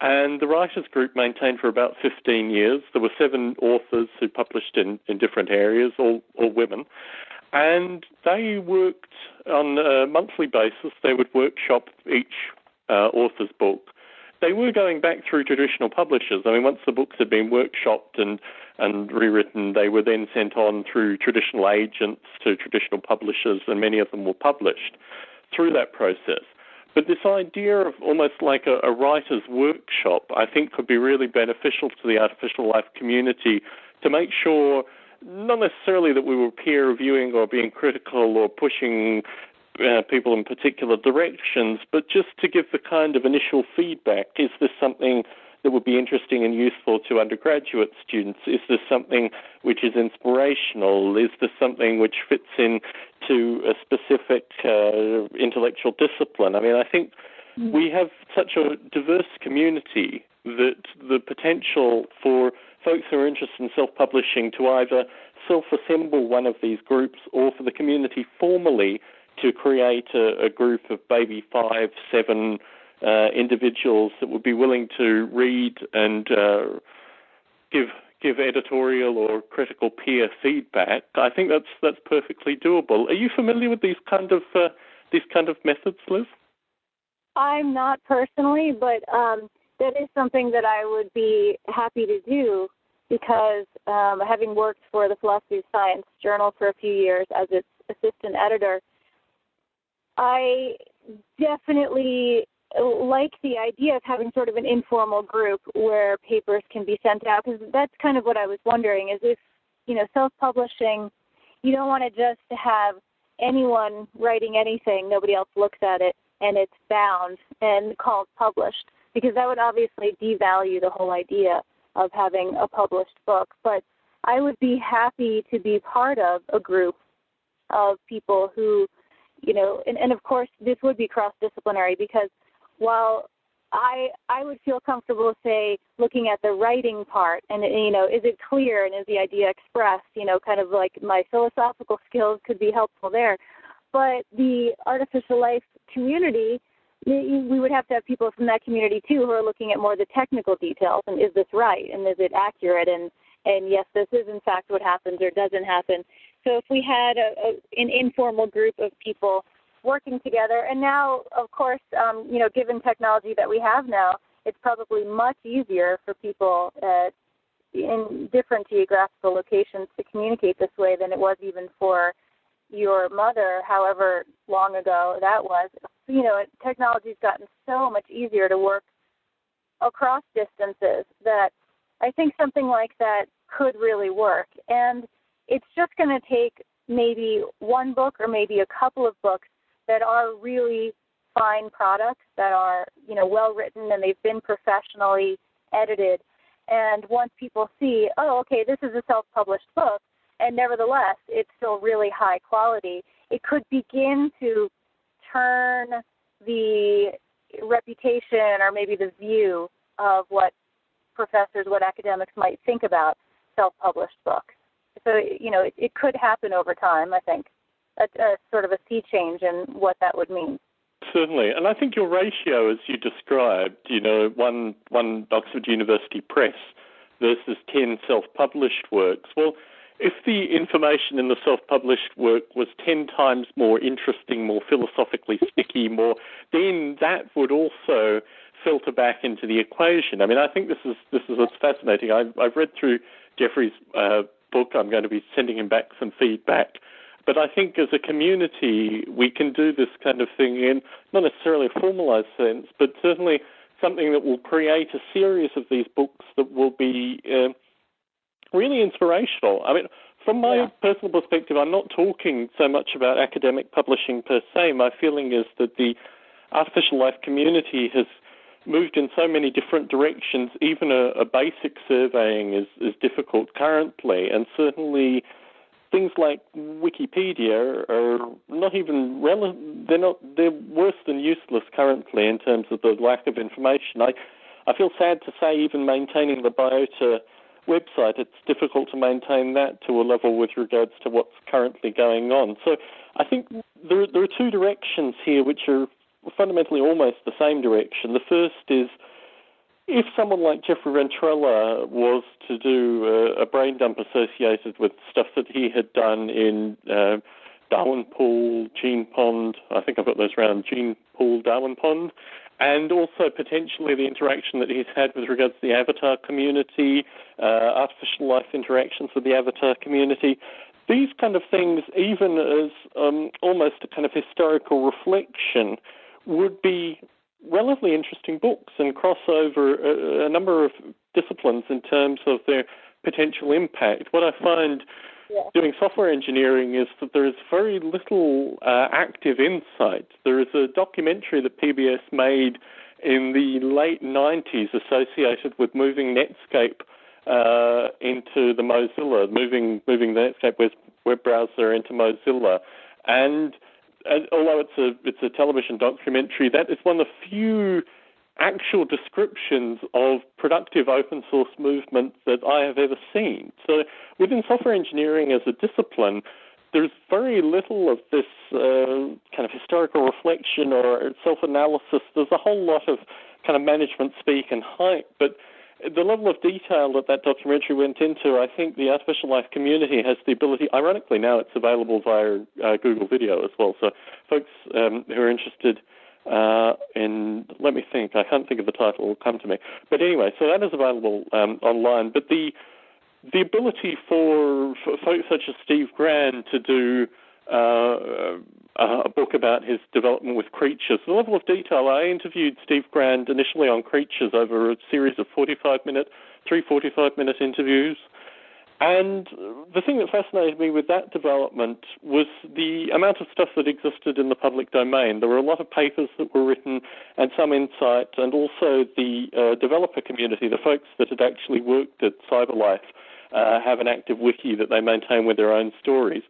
and the writers group maintained for about 15 years. There were 7 authors who published in different areas, all women. And they worked on a monthly basis. They would workshop each author's book. They were going back through traditional publishers. I mean, once the books had been workshopped and rewritten, they were then sent on through traditional agents to traditional publishers, and many of them were published through that process. But this idea of almost like a writer's workshop, I think, could be really beneficial to the artificial life community to make sure not necessarily that we were peer reviewing or being critical or pushing people in particular directions, but just to give the kind of initial feedback. Is this something that would be interesting and useful to undergraduate students? Is this something which is inspirational? Is this something which fits in to a specific intellectual discipline? I mean, I think we have such a diverse community that the potential for folks who are interested in self-publishing to either self-assemble one of these groups or for the community formally to create a group of maybe 5, 7 individuals that would be willing to read and give editorial or critical peer feedback. I think that's perfectly doable. Are you familiar with these kind of methods, Liz? I'm not personally, but that is something that I would be happy to do, because having worked for the Philosophy of Science Journal for a few years as its assistant editor, I definitely like the idea of having sort of an informal group where papers can be sent out, because that's kind of what I was wondering, is if, self-publishing, you don't want to just have anyone writing anything, nobody else looks at it, and it's bound and called published, because that would obviously devalue the whole idea of having a published book. But I would be happy to be part of a group of people who, and of course this would be cross-disciplinary, because while I would feel comfortable, say, looking at the writing part and, is it clear and is the idea expressed, kind of like my philosophical skills could be helpful there. But the artificial life community, we would have to have people from that community, too, who are looking at more the technical details, and is this right, and is it accurate, and yes, this is in fact what happens or doesn't happen. So if we had an informal group of people working together, and now, of course, given technology that we have now, it's probably much easier for people in different geographical locations to communicate this way than it was even for your mother, however long ago that was. Technology's gotten so much easier to work across distances that I think something like that could really work. And it's just going to take maybe one book or maybe a couple of books that are really fine products, that are, well written, and they've been professionally edited. And once people see, oh, okay, this is a self-published book, and nevertheless, it's still really high quality, it could begin to turn the reputation or maybe the view of what professors, what academics might think about self-published books. So, it could happen over time, I think, a sort of a sea change in what that would mean. Certainly, and I think your ratio, as you described, one Oxford University Press versus 10 self-published works, well, if the information in the self-published work was 10 times more interesting, more philosophically sticky, then that would also filter back into the equation. I mean, I think this is what's fascinating. I've read through Jeffrey's book. I'm going to be sending him back some feedback. But I think as a community, we can do this kind of thing in not necessarily a formalized sense, but certainly something that will create a series of these books that will be really inspirational. I mean, from my personal perspective, I'm not talking so much about academic publishing per se. My feeling is that the artificial life community has moved in so many different directions. Even a basic surveying is difficult currently, and certainly things like Wikipedia are not even relevant. They're worse than useless currently in terms of the lack of information. I feel sad to say even maintaining the Biota website, it's difficult to maintain that to a level with regards to what's currently going on. So I think there are two directions here which are fundamentally almost the same direction. The first is, if someone like Jeffrey Ventrella was to do a brain dump associated with stuff that he had done in Darwin Pool, Gene Pond, I think I've got those around, Gene Pool, Darwin Pond, and also potentially the interaction that he's had with regards to the avatar community, artificial life interactions with the avatar community, these kind of things, even as almost a kind of historical reflection, would be relatively interesting books and cross over a number of disciplines in terms of their potential impact. What I find doing software engineering is that there is very little active insight. There is a documentary that PBS made in the late 90s associated with moving Netscape into the Mozilla, moving the Netscape web browser into Mozilla. And although it's a television documentary, that is one of the few actual descriptions of productive open source movement that I have ever seen. So within software engineering as a discipline, there's very little of this kind of historical reflection or self-analysis. There's a whole lot of kind of management speak and hype, but the level of detail that documentary went into, I think the artificial life community has the ability, ironically now it's available via Google Video as well, so folks who are interested in, let me think, I can't think of the title, it will come to me. But anyway, so that is available online, but the ability for folks such as Steve Grand to do a book about his development with creatures. The level of detail, I interviewed Steve Grand initially on creatures over a series of 45-minute interviews. And the thing that fascinated me with that development was the amount of stuff that existed in the public domain. There were a lot of papers that were written and some insight, and also the developer community, the folks that had actually worked at CyberLife, have an active wiki that they maintain with their own stories.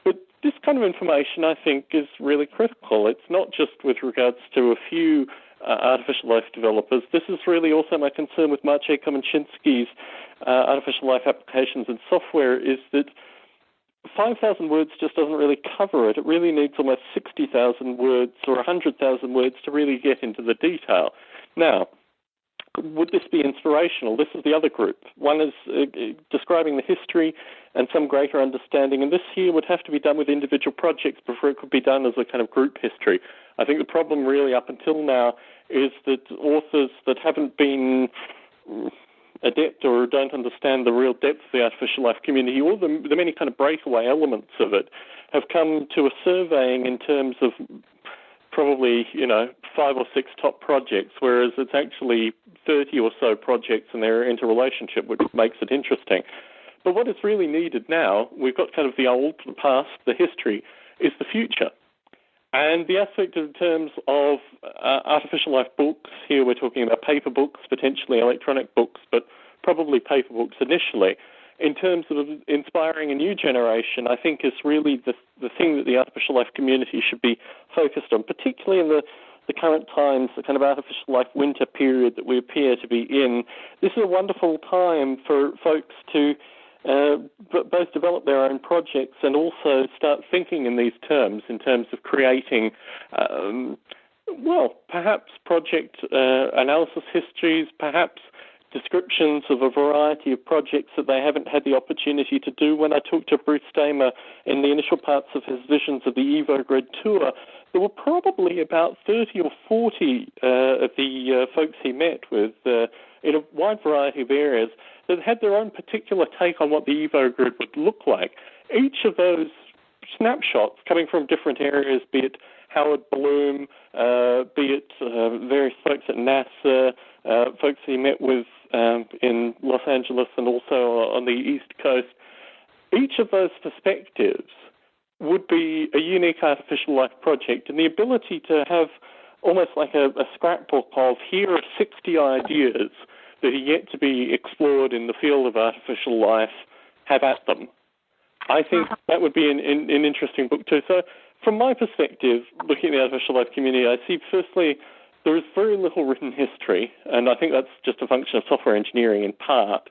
But this kind of information, I think, is really critical. It's not just with regards to a few artificial life developers. This is really also my concern with Maciej Komaczynski's artificial life applications and software, is that 5,000 words just doesn't really cover it. It really needs almost 60,000 words or 100,000 words to really get into the detail. Now, would this be inspirational? This is the other group. One is describing the history and some greater understanding, and this here would have to be done with individual projects before it could be done as a kind of group history. I think the problem really up until now is that authors that haven't been adept or don't understand the real depth of the artificial life community or the many kind of breakaway elements of it have come to a surveying in terms of probably, 5 or 6 top projects, whereas it's actually 30 or so projects and they're interrelationship, which makes it interesting. But what is really needed now, we've got kind of the old, the past, the history, is the future. And the aspect in terms of artificial life books, here we're talking about paper books, potentially electronic books, but probably paper books initially. In terms of inspiring a new generation, I think is really the thing that the artificial life community should be focused on, particularly in the current times, the kind of artificial life winter period that we appear to be in. This is a wonderful time for folks to both develop their own projects and also start thinking in these terms, in terms of creating, perhaps project analysis histories, perhaps descriptions of a variety of projects that they haven't had the opportunity to do. When I talked to Bruce Damer in the initial parts of his visions of the EvoGrid tour, there were probably about 30 or 40 of the folks he met with in a wide variety of areas that had their own particular take on what the EvoGrid would look like. Each of those snapshots coming from different areas, be it Howard Bloom, be it various folks at NASA, folks he met with in Los Angeles and also on the East Coast, each of those perspectives would be a unique artificial life project, and the ability to have almost like a scrapbook of here are 60 ideas that are yet to be explored in the field of artificial life, have at them. I think that would be an interesting book too. So from my perspective, looking at the artificial life community, I see firstly there is very little written history, and I think that's just a function of software engineering in part,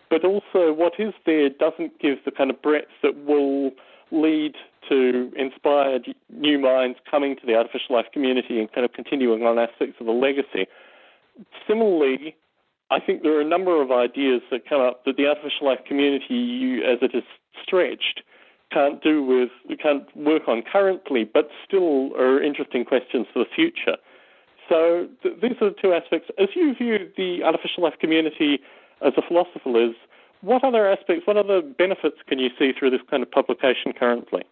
but also what is there doesn't give the kind of breadth that will lead to inspired new minds coming to the artificial life community and kind of continuing on aspects of the legacy. Similarly, I think there are a number of ideas that come up that the artificial life community, as it is stretched, can't work on currently, but still are interesting questions for the future. So these are the two aspects. As you view the artificial life community as a philosopher, Liz, what other aspects, what other benefits can you see through this kind of publication currently?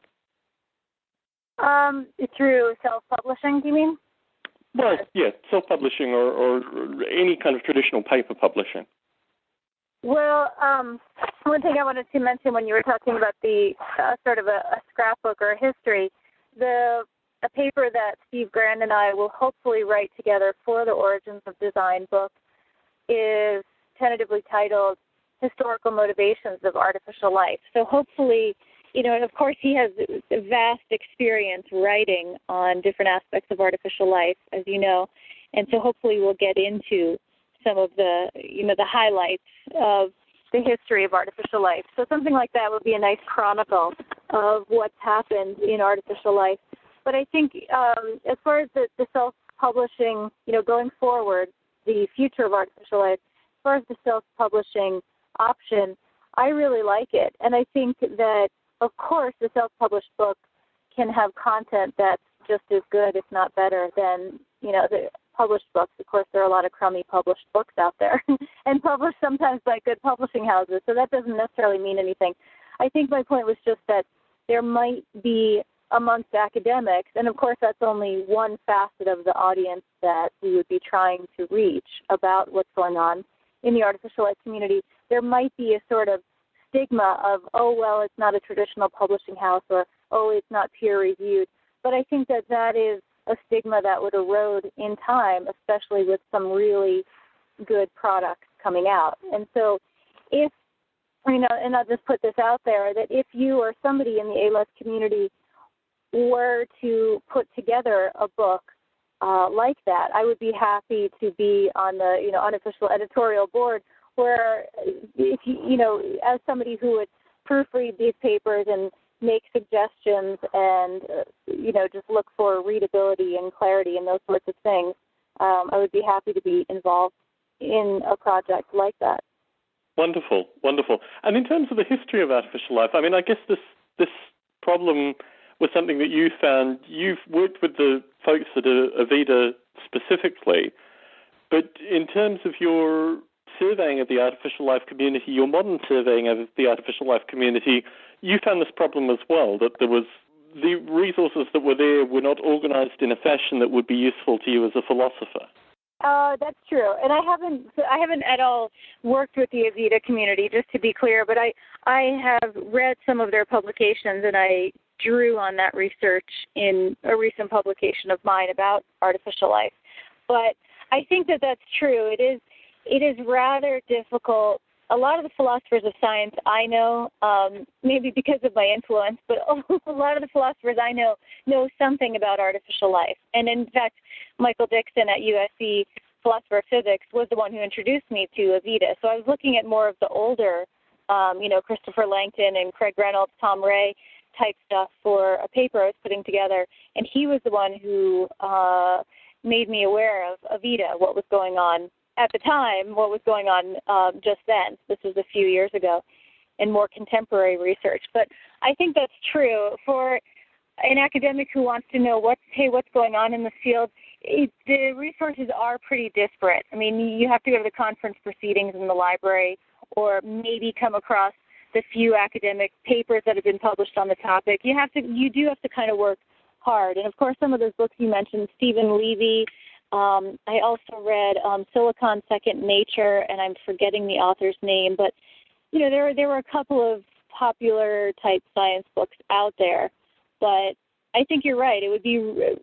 Through self-publishing, do you mean? Well, yeah, self-publishing or any kind of traditional paper publishing. Well, one thing I wanted to mention when you were talking about the sort of a scrapbook or a history, a paper that Steve Grand and I will hopefully write together for the Origins of Design book is tentatively titled Historical Motivations of Artificial Life. So hopefully, and of course he has a vast experience writing on different aspects of artificial life, as you know, and so hopefully we'll get into some of the, the highlights of the history of artificial life. So something like that would be a nice chronicle of what's happened in artificial life. But I think as far as the self-publishing, going forward, the future of artificial life, as far as the self-publishing option, I really like it. And I think that, of course, the self-published book can have content that's just as good, if not better, than, the published books. Of course, there are a lot of crummy published books out there and published sometimes by good publishing houses, so that doesn't necessarily mean anything. I think my point was just that there might be amongst academics, and of course that's only one facet of the audience that we would be trying to reach about what's going on in the artificial life community, there might be a sort of stigma of, it's not a traditional publishing house, or, it's not peer-reviewed. But I think that is a stigma that would erode in time, especially with some really good products coming out. And so if, and I'll just put this out there, that if you or somebody in the ALS community were to put together a book like that, I would be happy to be on the unofficial editorial board, where if you as somebody who would proofread these papers and make suggestions and just look for readability and clarity and those sorts of things, I would be happy to be involved in a project like that. Wonderful, wonderful. And in terms of the history of artificial life, I guess this problem was something that you found. You've worked with the folks at Avita specifically, but in terms of your surveying of the artificial life community, your modern surveying of the artificial life community, you found this problem as well, that there was the resources that were there were not organized in a fashion that would be useful to you as a philosopher. That's true, and I haven't at all worked with the Avita community, just to be clear. But I have read some of their publications, and I drew on that research in a recent publication of mine about artificial life. But I think that that's true. It is rather difficult. A lot of the philosophers of science I know, maybe because of my influence, but a lot of the philosophers I know something about artificial life. And in fact, Michael Dixon at USC, philosopher of physics, was the one who introduced me to Biota. So I was looking at more of the older, Christopher Langton and Craig Reynolds, Tom Ray type stuff for a paper I was putting together. And he was the one who made me aware of Biota, what was going on at the time, what was going on just then. This was a few years ago, and more contemporary research. But I think that's true. For an academic who wants to know what's going on in the field, the resources are pretty disparate. I mean, you have to go to the conference proceedings in the library, or maybe come across the few academic papers that have been published on the topic. You do have to kind of work hard. And of course, some of those books you mentioned, Stephen Levy. I also read Silicon Second Nature, and I'm forgetting the author's name, but there were a couple of popular type science books out there. But I think you're right. It would be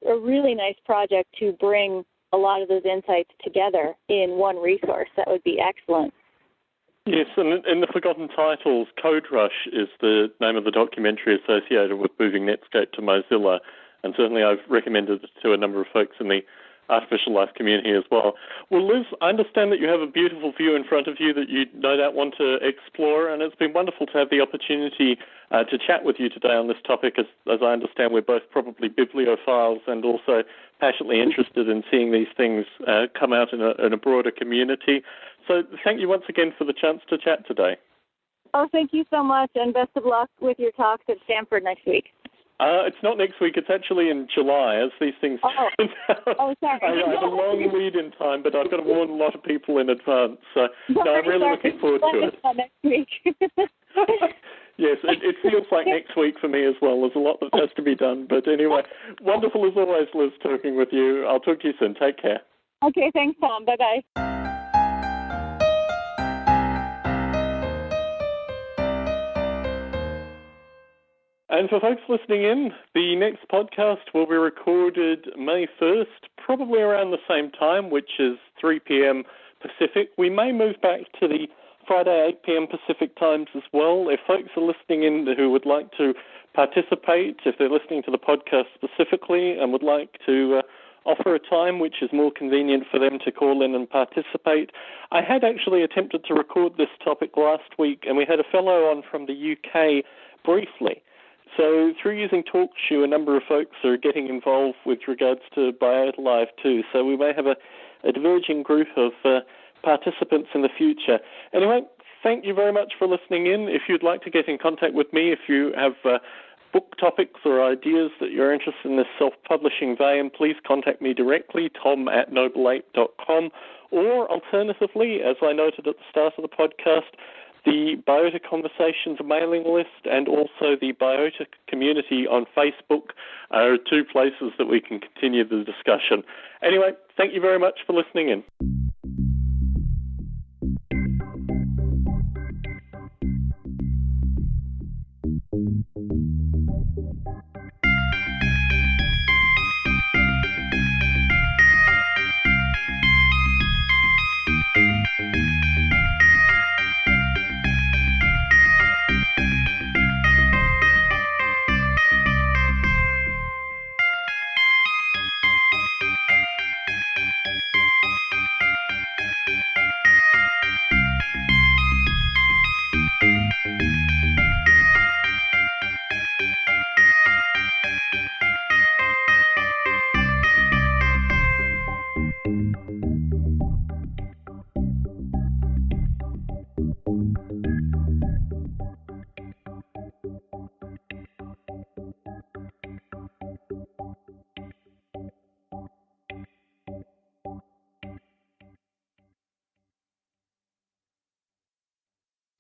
a really nice project to bring a lot of those insights together in one resource. That would be excellent. Yes, and in the Forgotten Titles, Code Rush is the name of the documentary associated with moving Netscape to Mozilla, and certainly I've recommended it to a number of folks in the artificial life community as well. Well, Liz, I understand that you have a beautiful view in front of you that you no doubt want to explore, and it's been wonderful to have the opportunity to chat with you today on this topic. As I understand, we're both probably bibliophiles and also passionately interested in seeing these things come out in a broader community. So thank you once again for the chance to chat today. Oh, thank you so much, and best of luck with your talks at Stanford next week. It's not next week. It's actually in July, as these things turn out. Oh, sorry. I have a long lead-in time, but I've got to warn a lot of people in advance. So I'm really looking forward to it. Next week. Yes, it feels like next week for me as well. There's a lot that has to be done. But anyway, wonderful as always, Liz, talking with you. I'll talk to you soon. Take care. Okay, thanks, Tom. Bye-bye. And for folks listening in, the next podcast will be recorded May 1st, probably around the same time, which is 3 p.m. Pacific. We may move back to the Friday 8 p.m. Pacific times as well. If folks are listening in who would like to participate, if they're listening to the podcast specifically and would like to offer a time which is more convenient for them to call in and participate. I had actually attempted to record this topic last week, and we had a fellow on from the UK briefly. So through using TalkShoe, a number of folks are getting involved with regards to Biota Live too. So we may have a diverging group of participants in the future. Anyway, thank you very much for listening in. If you'd like to get in contact with me, if you have book topics or ideas that you're interested in this self-publishing vein, please contact me directly, tom@noble8.com, or alternatively, as I noted at the start of the podcast, the Biota Conversations mailing list and also the Biota community on Facebook are two places that we can continue the discussion. Anyway, thank you very much for listening in.